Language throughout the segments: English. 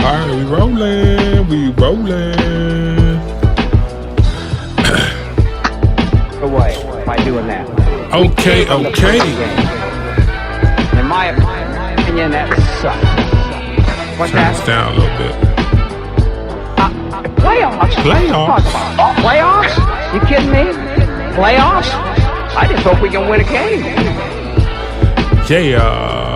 Alright, we rolling. So what? By doing that. Okay. In my opinion, that sucks. What's Turn that? this down a little bit. Playoffs? Playoffs? Playoffs? You kidding me? Playoffs? I just hope we can win a game. Yeah.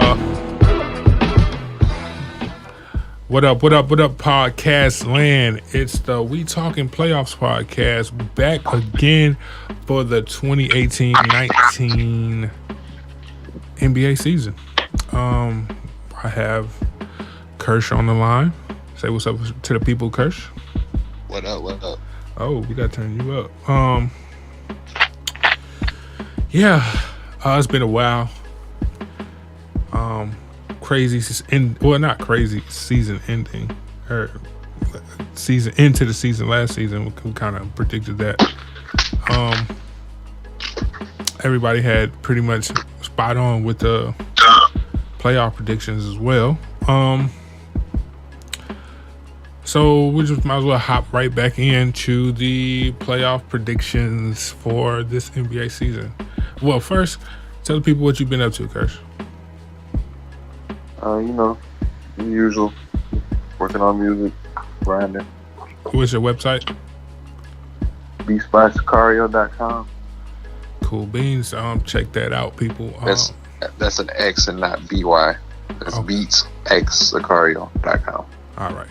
What up, podcast land? It's the We Talkin Playoffs Podcast, back again for the 2018-19 NBA season. I have Kirsch on the line. Say what's up to the people, Kirsch. What up? Oh, we gotta turn you up. It's been a while. Not crazy season ending, or season into the season last season. We kind of predicted that. Everybody had pretty much spot on with the playoff predictions as well. So we just might as well hop right back into the playoff predictions for this NBA season. Well, first, tell the people what you've been up to, Kirsch. The usual. Working on music, grinding. What's your website? BeatsBySicario.com. Cool beans. Check that out, people. That's an X and not BY. That's okay. BeatsXSicario.com. All right.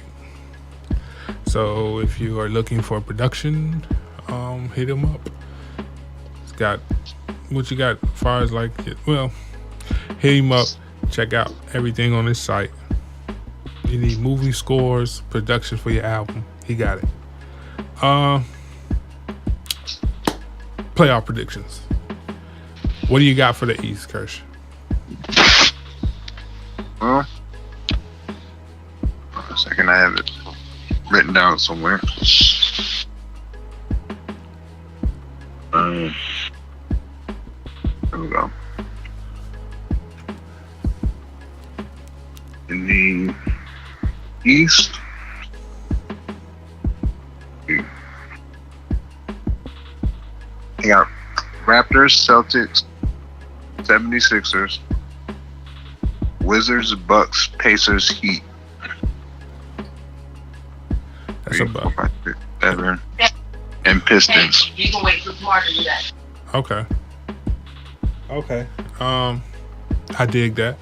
So if you are looking for production, hit him up. It's got what you got as far as hit him up. Check out everything on his site. You need movie scores, production for your album. He got it. Playoff predictions. What do you got for the East, Kirsch? A second, I have it written down somewhere. There we go. In the East, I got Raptors, Celtics, 76ers, Wizards, Bucks, Pacers, Heat. That's about 5, 6, 7, and Pistons. Hey, you can wait for tomorrow to do that. Okay. I dig that.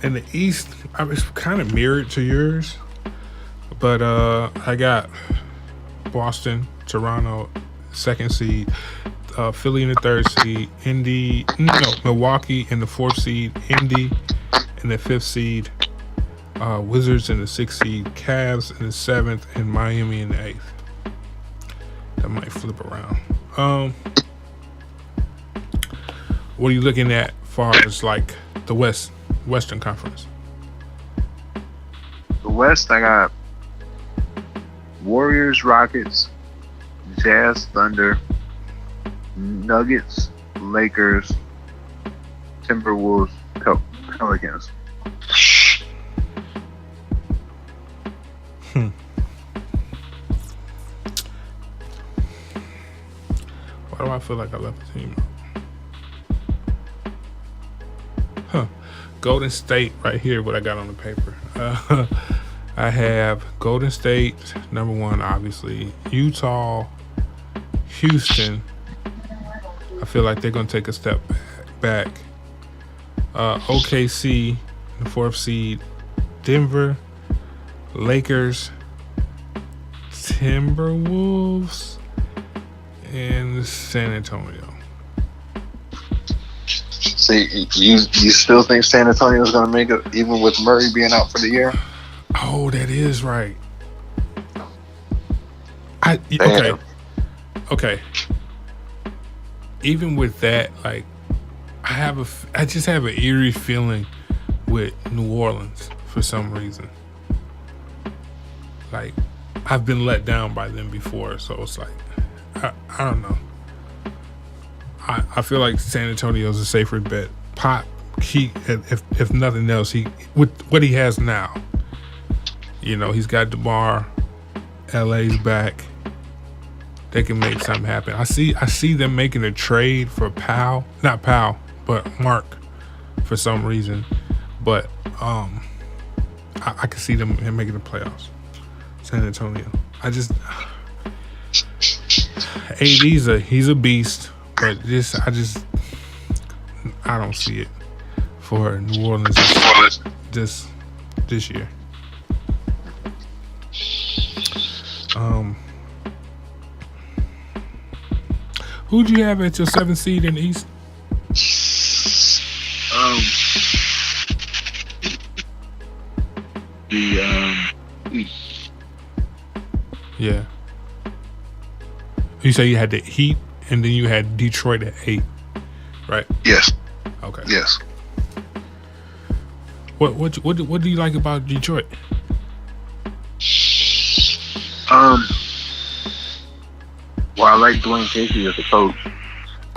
In the East, I was kind of mirrored to yours, but I got Boston, Toronto, 2nd seed, Philly in the 3rd seed, Milwaukee in the 4th seed, Indy in the 5th seed, Wizards in the 6th seed, Cavs in the 7th, and Miami in the 8th. That might flip around. What are you looking at far as the Western Conference? The West, I got Warriors, Rockets, Jazz, Thunder, Nuggets, Lakers, Timberwolves, Pelicans. Why do I feel like I left the team? Golden State right here, what I got on the paper. I have Golden State, number 1, obviously. Utah, Houston. I feel like they're going to take a step back. OKC, the 4th seed. Denver, Lakers, Timberwolves, and San Antonio. See, you still think San Antonio is going to make it, even with Murray being out for the year? Oh, that is right. Okay. Even with that, I just have an eerie feeling with New Orleans for some reason. I've been let down by them before, so it's I don't know. I feel like San Antonio's a safer bet. Pop, if nothing else, with what he has now, He's got DeMar. LA's back. They can make something happen. I see them making a trade for Powell. Not Powell, but Mark for some reason. But I can see them making the playoffs. San Antonio. He's a beast, but I don't see it for New Orleans this year. Who'd you have at your 7th seed in the East? Yeah. You say you had the Heat, and then you had Detroit at 8, right? Yes. Okay. Yes. What do you like about Detroit? Well, I like Dwayne Casey as a coach.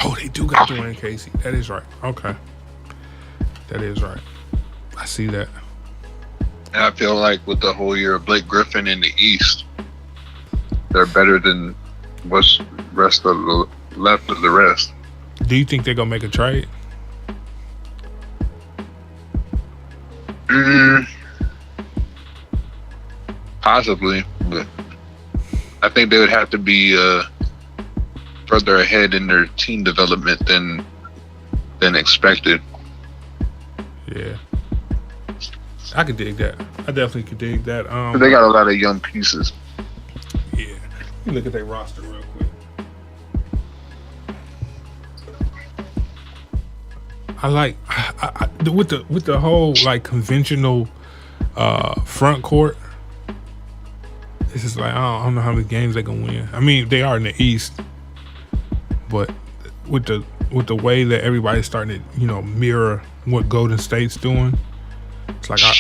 Oh, they do got Dwayne Casey. That is right. Okay. That is right. I see that. And I feel like with the whole year of Blake Griffin in the East, they're better than what's left of the rest. Do you think they're gonna make a trade? Possibly, but I think they would have to be further ahead in their team development than expected. Yeah, I could dig that. I definitely could dig that. They got a lot of young pieces. Yeah, let me look at their roster real quick. I like with the whole like conventional front court. It's just like I don't know how many games they gonna win. I mean, they are in the East, but with the way that everybody's starting to mirror what Golden State's doing, it's like I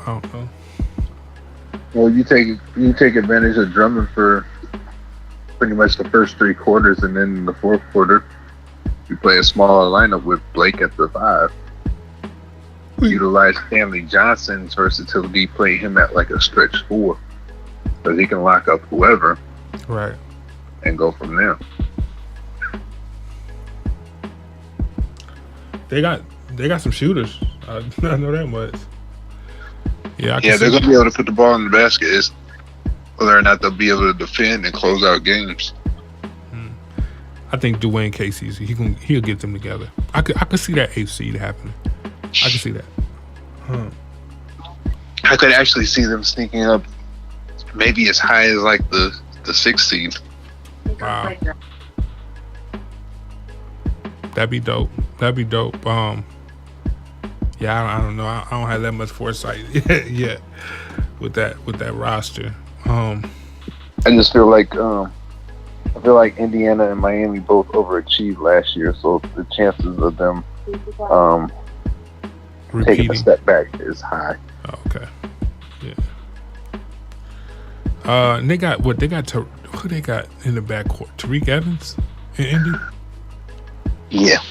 don't know. Well, you take advantage of Drummond for pretty much the first 3 quarters, and then in the fourth quarter, you play a smaller lineup with Blake at the 5. Utilize Stanley Johnson's versatility, play him at like a stretch 4, so he can lock up whoever, right, and go from there. They got some shooters. I know that much. Yeah, they're gonna be able to put the ball in the basket. It's whether or not they'll be able to defend and close out games. I think Dwayne Casey's he'll get them together. I could see that 8th seed happening. I could see that. I could actually see them sneaking up, maybe as high as like the 6th seed. Wow, that'd be dope. Yeah, I don't know. I don't have that much foresight yet with that roster. I just feel like Indiana and Miami both overachieved last year, so the chances of them taking a step back is high. Oh, okay. Yeah. And they got who they got in the backcourt? Tariq Evans in Indy? Yeah.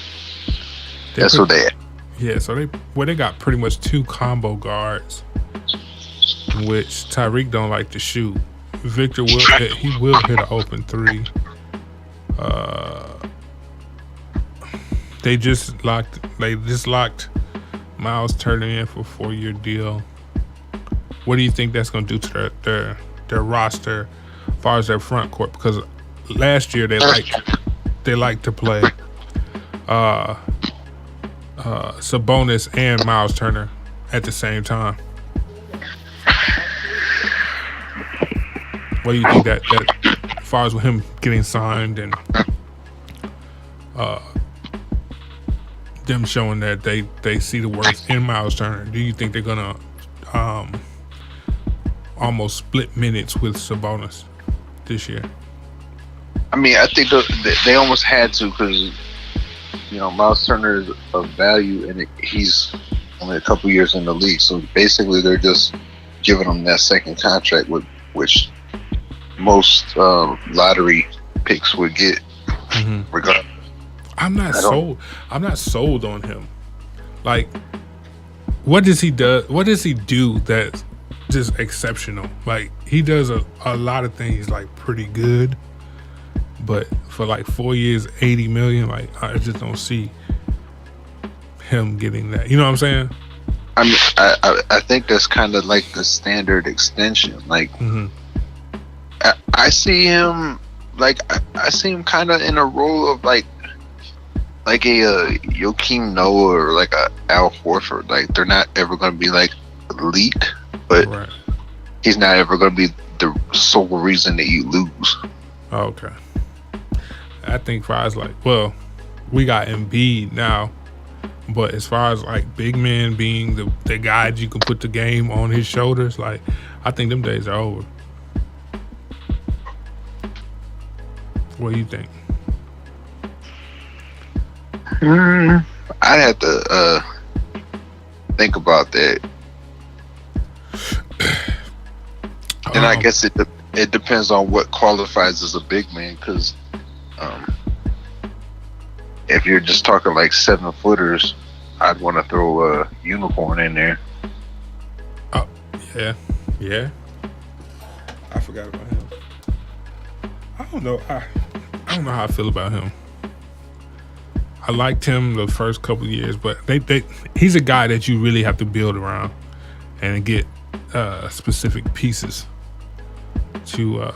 That's what they had. Yeah, so they got pretty much 2 combo guards, in which Tyreek don't like to shoot. Victor will hit an open 3. They just locked Miles Turner in for a 4-year deal. What do you think that's going to do to their roster as far as their front court? Because last year they liked to play Sabonis and Miles Turner at the same time. What do you think that as far as with him getting signed and them showing that they see the worth in Miles Turner, do you think they're gonna almost split minutes with Sabonis this year? I mean, I think they almost had to, because Miles Turner is of value, and he's only a couple years in the league. So basically, they're just giving him that second contract, which most lottery picks would get, regardless. I'm not sold. I'm not sold on him. Like, what does he do that just exceptional. Like, he does a lot of things like pretty good, but for like 4 years, 80 million, like I just don't see him getting that. You know what I'm saying? I mean, I think that's kind of like the standard extension. Like, I see him like I see him kind of in a role of like a Joakim Noah or like a Al Horford. Like, they're not ever going to be like elite, but he's not ever going to be the sole reason that you lose. Okay. I think far as like, well, we got Embiid now, but as far as like big men being the guys you can put the game on his shoulders, like, I think them days are over. What do you think? I'd have to think about that. And I guess it depends on what qualifies as a big man, because if you're just talking like 7-footers, I'd want to throw a unicorn in there. Oh, yeah. I forgot about him. I don't know. I don't know how I feel about him. I liked him the first couple of years, but he's a guy that you really have to build around and get specific pieces to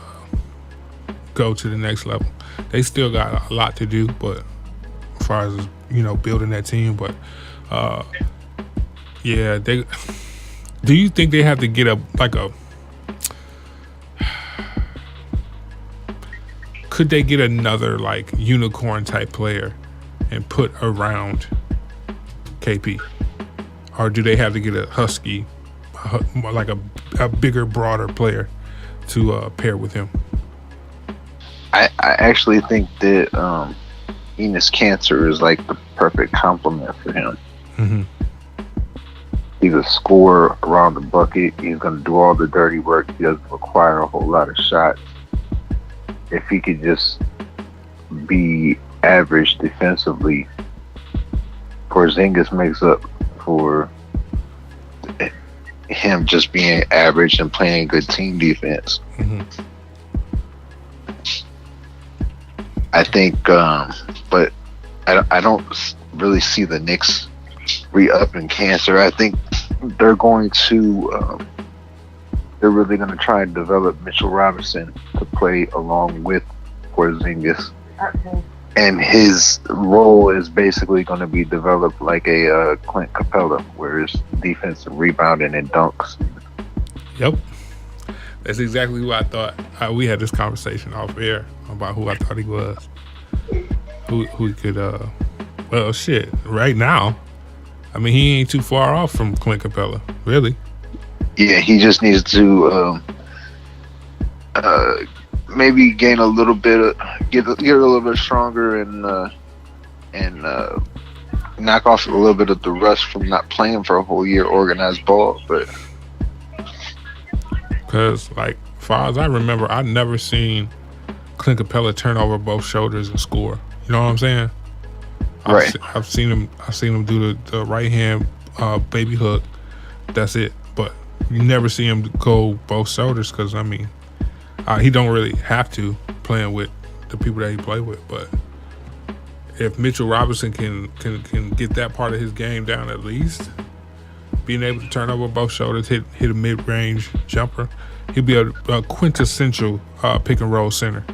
go to the next level. They still got a lot to do, but as far as, you know, building that team, but yeah, they. Do you think they have to get could they get another like unicorn type player and put around KP, or do they have to get a husky, like a bigger, broader player to pair with him? I actually think that Enes Kanter is like the perfect complement for him. Mm-hmm. He's a scorer around the bucket. He's going to do all the dirty work. He doesn't require a whole lot of shots. If he could just be average defensively, Porzingis makes up for him just being average and playing good team defense. Mm-hmm. I think, but I don't really see the Knicks re-upping Kanter. I think they're going to, they're really going to try and develop Mitchell Robinson to play along with Porzingis. Okay. And his role is basically going to be developed like a Clint Capella, where it's defensive rebounding and dunks. Yep. That's exactly what I thought. We had this conversation off air about who I thought he was. Who could, well, shit, right now, I mean, he ain't too far off from Clint Capella, really. Yeah, he just needs to maybe gain a little bit, get a little bit stronger, and knock off a little bit of the rust from not playing for a whole year organized ball. But because, like, far as I remember, I've never seen Clint Capella turn over both shoulders and score. You know what I'm saying? Right. I've seen him do the right hand baby hook. That's it. But you never see him go both shoulders, because I mean, he don't really have to, playing with the people that he play with. But if Mitchell Robinson can get that part of his game down, at least being able to turn over both shoulders, hit a mid-range jumper, he'll be a quintessential pick and roll center.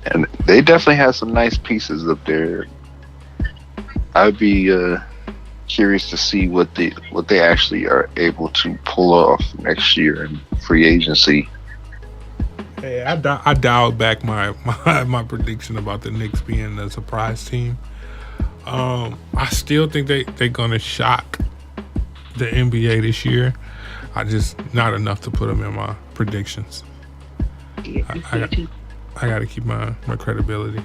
And they definitely have some nice pieces up there. I'd be curious to see what they actually are able to pull off next year in free agency. Hey, I dialed back my prediction about the Knicks being a surprise team. I still think they're gonna shock the NBA this year. I just not enough to put them in my predictions. I got to keep my credibility.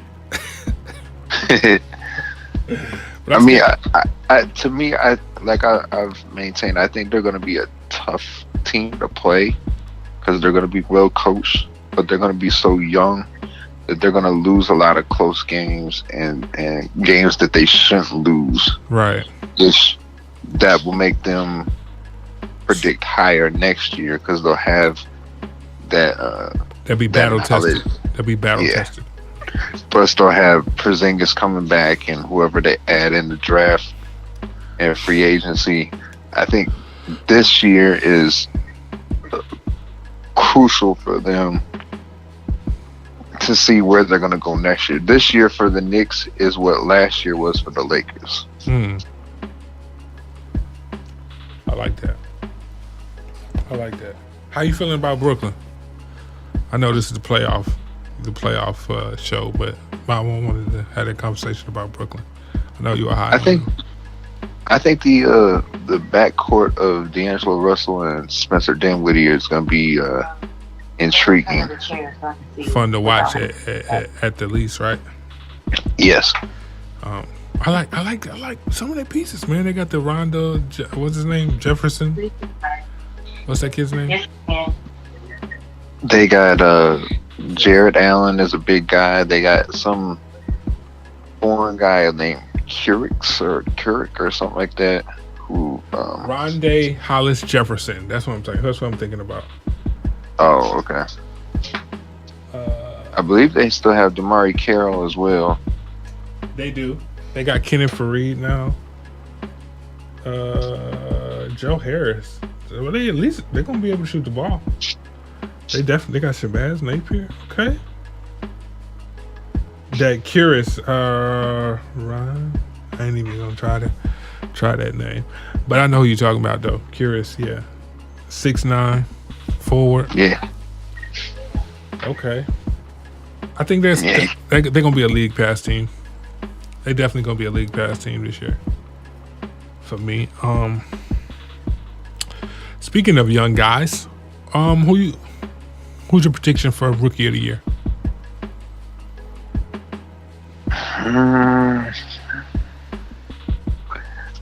I mean, I've maintained, I think they're going to be a tough team to play because they're going to be well coached, but they're going to be so young that they're going to lose a lot of close games and games that they shouldn't lose. Right. that will make them predict higher next year because they'll have that. They'll be battle tested. They'll be battle tested. Plus, they'll have Porzingis coming back and whoever they add in the draft and free agency. I think this year is crucial for them to see where they're going to go next year. This year for the Knicks is what last year was for the Lakers. I like that. How you feeling about Brooklyn? I know this is the playoff show, but I wanted to have a conversation about Brooklyn. I know you are high. I think the backcourt of D'Angelo Russell and Spencer Dinwiddie is going to be intriguing, fun to watch at the least, right? Yes. I like some of their pieces, man. They got the Rondo, what's his name, Jefferson. What's that kid's name? They got Jared Allen is a big guy. They got some foreign guy named Keurig or something like that. Who? Rondé Hollis Jefferson. That's what I'm saying. That's what I'm thinking about. Oh, okay. I believe they still have Damari Carroll as well. They do. They got Kenneth Faried now. Joe Harris. Well, they're gonna be able to shoot the ball. They got Shabazz Napier. Okay. That Curious, Ryan. I ain't even gonna try that name, but I know who you're talking about though. Curious, yeah. 6'9", forward. Yeah. Okay. I think they're gonna be a league pass team. They definitely gonna be a league pass team this year. For me. Speaking of young guys, who's your prediction for Rookie of the Year?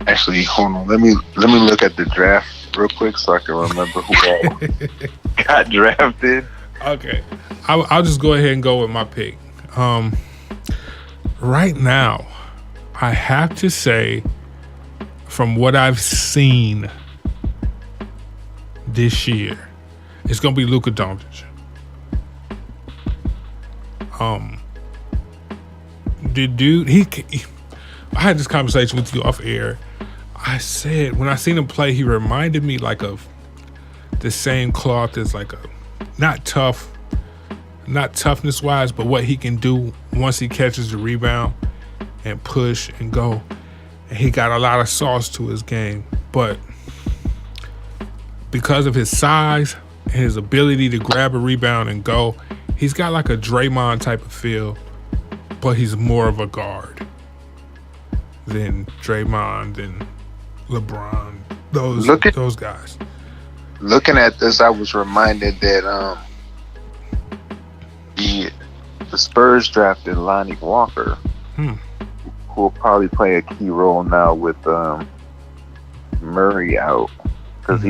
Actually, hold on. Let me look at the draft real quick so I can remember who all got drafted. Okay, I'll just go ahead and go with my pick. Right now, I have to say, from what I've seen this year, it's gonna be Luka Doncic. The dude, I had this conversation with you off air. I said when I seen him play, he reminded me like of the same cloth as like a not toughness wise, but what he can do once he catches the rebound and push and go. And he got a lot of sauce to his game, but because of his size and his ability to grab a rebound and go, he's got like a Draymond type of feel, but he's more of a guard than Draymond and LeBron, those guys. Looking at this, I was reminded that the Spurs drafted Lonnie Walker, who will probably play a key role now with Murray out, because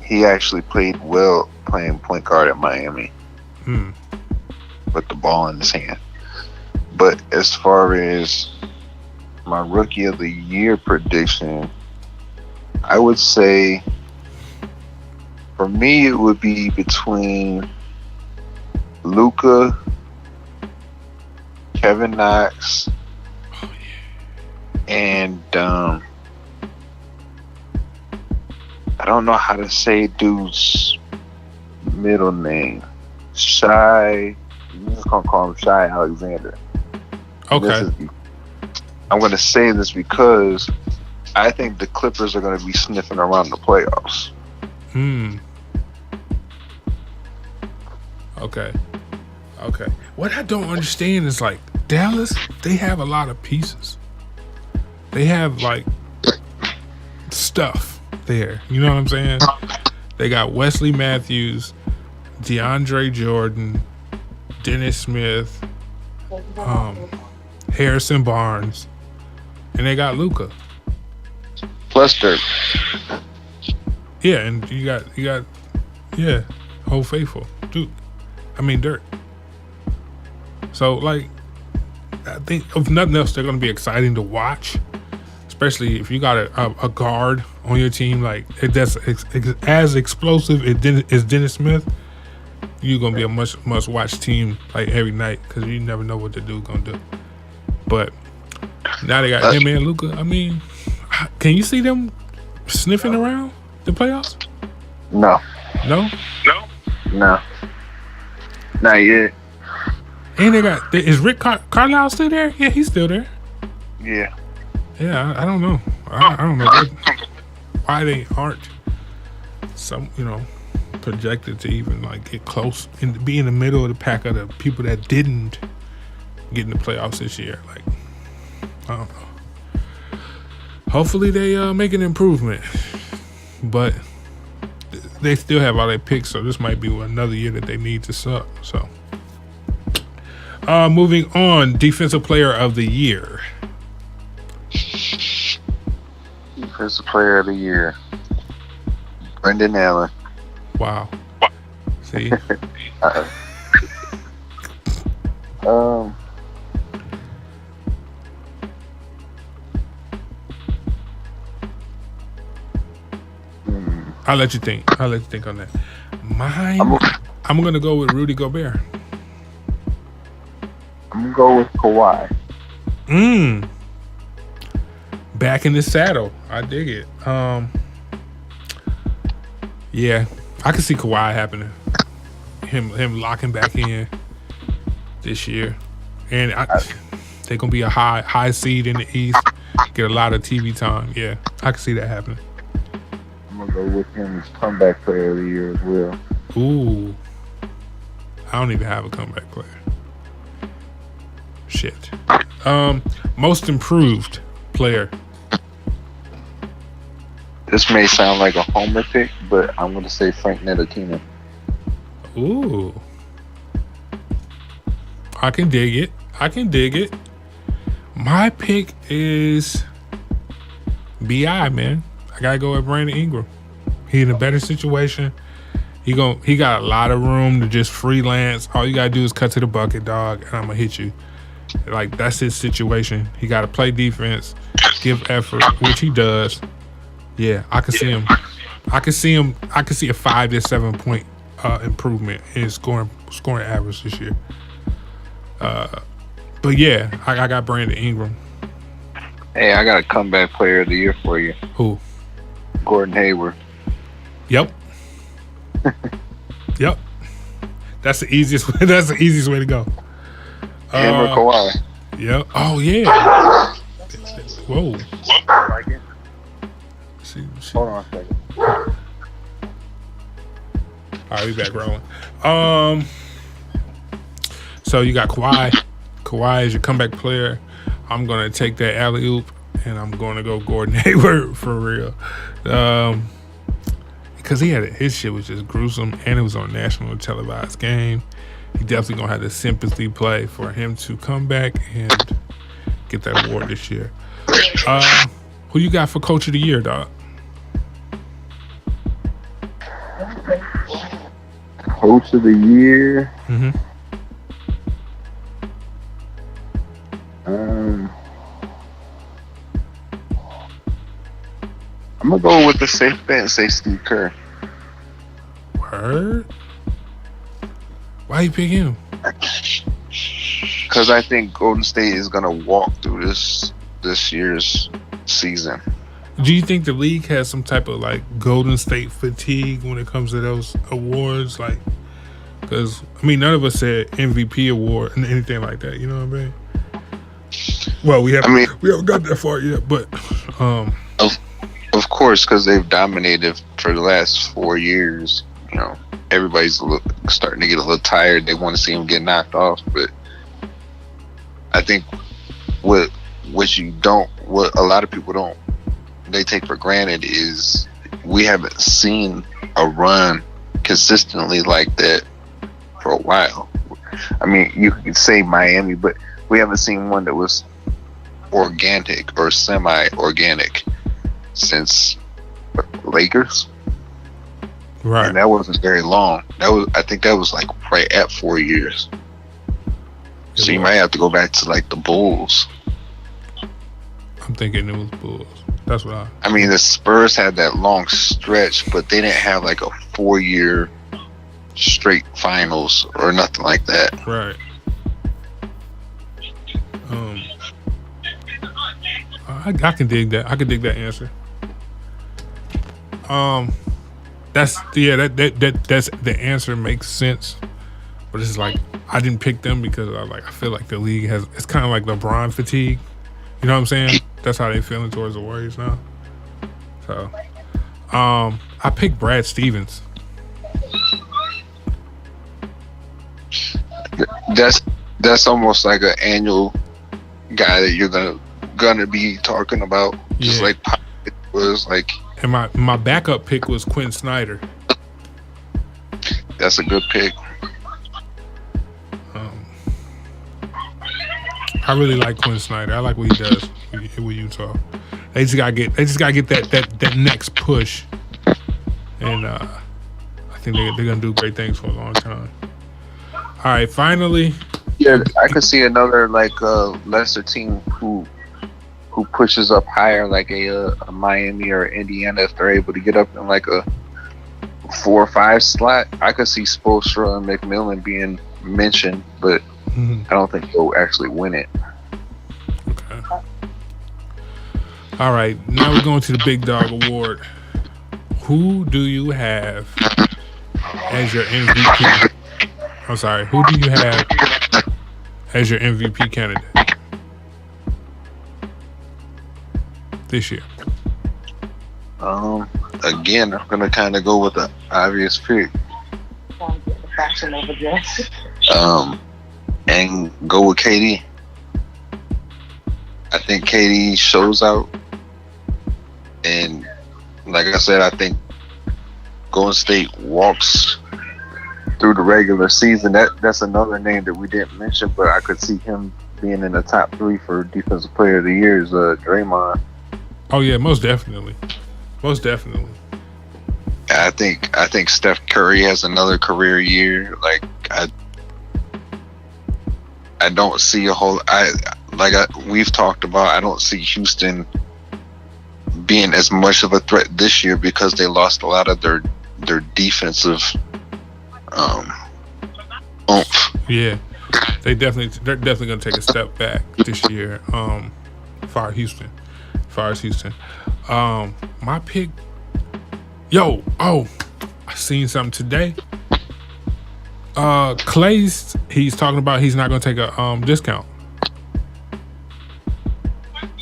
he actually played well playing point guard at Miami with the ball in his hand. But as far as my Rookie of the Year prediction, I would say for me it would be between Luka, Kevin Knox, and I don't know how to say dude's middle name. I'm just gonna call him Shai Alexander. Okay. I'm going to say this because I think the Clippers are going to be sniffing around the playoffs. Okay. What I don't understand is like Dallas, they have a lot of pieces. They have like stuff there. You know what I'm saying? They got Wesley Matthews, DeAndre Jordan, Dennis Smith, Harrison Barnes, and they got Luka. Plus Dirk. Yeah, and you got Whole Faithful, Duke. Dirk. So like, I think if nothing else, they're gonna be exciting to watch, especially if you got a guard on your team like that's as explosive as Dennis Smith, you're gonna be a must watch team like every night because you never know what the dude gonna do. But now they got him and Luka. I mean, can you see them sniffing around the playoffs? No. Not yet. And they got is Rick Carlisle still there? Yeah, he's still there. Yeah. Yeah, I don't know. I don't know why they aren't projected to even like get close and be in the middle of the pack of the people that didn't get in the playoffs this year. Like, I don't know. Hopefully they make an improvement, but they still have all their picks, so this might be another year that they need to suck. So, moving on, Defensive Player of the Year. Defensive Player of the Year, Brendan Allen. Wow. See? I'll let you think on that. Mine, I'm going to go with Rudy Gobert. I'm going to go with Kawhi. Back in the saddle. I dig it. Yeah, I can see Kawhi happening. Him locking back in this year. And they're going to be a high seed in the East. Get a lot of TV time. Yeah, I can see that happening. I'm going to go with him as comeback player of the year as well. Ooh. I don't even have a comeback player. Shit. Most improved player. This may sound like a homer pick, but I'm going to say Frank Ntilikina. Ooh. I can dig it. My pick is B.I., man. I got to go with Brandon Ingram. He in a better situation. He got a lot of room to just freelance. All you got to do is cut to the bucket, dog, and I'm going to hit you. Like, that's his situation. He got to play defense, give effort, which he does. Yeah, I can see him. I can see a 5 to 7 point improvement in scoring average this year. But yeah, I got Brandon Ingram. Hey, I got a comeback player of the year for you. Who? Gordon Hayward. Yep. Yep. That's the easiest way. That's the easiest way to go. Him or Kawhi. Yep. Oh yeah. Whoa. Like it? See. Hold on a second. All right, we back rolling. So you got Kawhi. Kawhi is your comeback player. I'm gonna take that alley oop and I'm gonna go Gordon Hayward for real. Because his shit was just gruesome and it was on a national televised game. He definitely gonna have the sympathy play for him to come back and get that award this year. Who you got for Coach of the Year, dog? Coach of the Year. Mm-hmm. I'm gonna go with the safe bet and say Steve Kerr. Word? Why you pick him? Because I think Golden State is gonna walk through this year's season. Do you think the league has some type of like Golden State fatigue when it comes to those awards? Like, because I mean, none of us said MVP award and anything like that. You know what I mean? Well, we haven't got that far yet, but of course, because they've dominated for the last 4 years. You know, everybody's starting to get a little tired. They want to see them get knocked off, but I think what a lot of people they take for granted is we haven't seen a run consistently like that for a while. I mean, you could say Miami, but we haven't seen one that was organic or semi-organic since Lakers. right. And that wasn't very long. I think that was like right at 4 years. So you might have to go back to like the Bulls. I'm thinking it was Bulls. That's what I mean, the Spurs had that long stretch, but they didn't have like a 4-year straight finals or nothing like that. Right. I can dig that. I can dig that answer. That's the answer makes sense, but it's like I didn't pick them because I feel like the league it's kind of like LeBron fatigue. You know what I'm saying? That's how they feeling towards the Warriors now. So, I picked Brad Stevens. That's almost like an annual guy that you're gonna be talking about, just like it was like. And my backup pick was Quinn Snyder. That's a good pick. I really like Quinn Snyder. I like what he does with Utah. They just gotta get that next push, and I think they're gonna do great things for a long time. All right, finally. Yeah, I could see another like lesser team who pushes up higher, like a Miami or Indiana, if they're able to get up in like a 4 or 5 slot. I could see Spoelstra and McMillan being mentioned, but I don't think they'll actually win it. Okay. All right, now we're going to the Big Dog Award. Who do you have as your MVP? I'm sorry, who do you have as your MVP candidate this year? Again, I'm gonna kind of go with the obvious pick. And go with KD. I think KD shows out, and like I said, I think Golden State walks through the regular season. That's another name that we didn't mention, but I could see him being in the top 3 for Defensive Player of the Year. Is Draymond. Oh yeah, most definitely. I think Steph Curry has another career year. Like I don't see a whole. We've talked about. I don't see Houston being as much of a threat this year because they lost a lot of their defensive oomph. Yeah, they're definitely gonna take a step back this year. Far as Houston. My pick. I seen something today. Clay's he's talking about he's not gonna take a discount.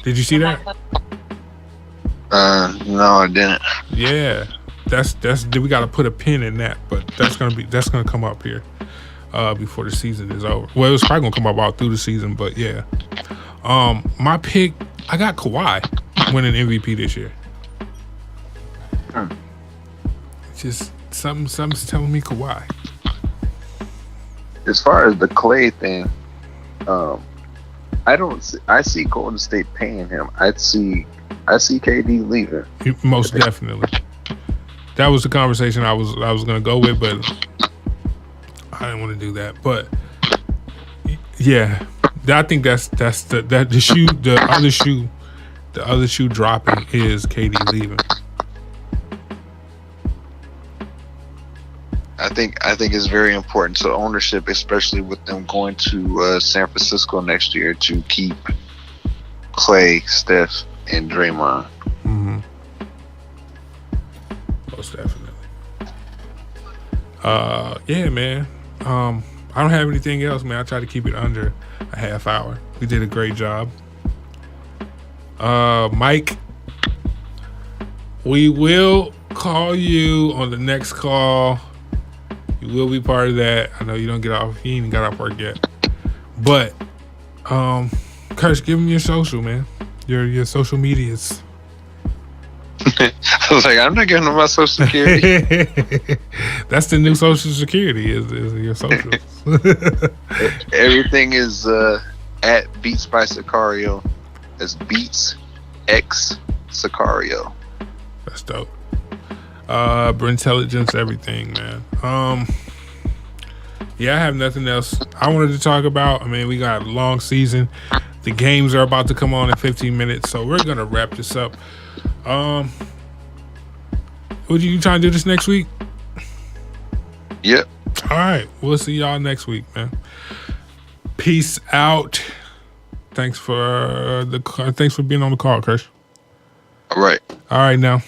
Did you see that? No, I didn't. Yeah, that's we got to put a pin in that, but that's gonna come up here before the season is over. Well, it's probably gonna come up all through the season, but yeah. My pick, I got Kawhi winning MVP this year. Just something's telling me Kawhi. As far as the Clay thing, I see Golden State paying him. I see KD leaving. Most definitely. That was the conversation I was gonna go with, but I didn't want to do that. But yeah, I think that's the other shoe dropping is KD leaving. I think it's very important to ownership, especially with them going to San Francisco next year, to keep Clay, Steph, and Draymond. Mm-hmm. Most definitely. Yeah, man. I don't have anything else, man. I try to keep it under a half hour. We did a great job. Mike, we will call you on the next call. You will be part of that. I know you don't get off. You ain't even got off work yet. But, Kirsch, give him your social, man. Your social medias. I was like, I'm not giving them my social security. That's the new social security is your socials. Everything is at Beats by Sicario. That's Beats X Sicario. That's dope. Bren'Telligence, everything, man. Yeah, I have nothing else I wanted to talk about. I mean, we got a long season. The games are about to come on in 15 minutes, so we're gonna wrap this up. Would you trying to do this next week? Yep. All right, we'll see y'all next week, man. Peace out. Thanks for being on the call, Kirsch. All right. All right, now.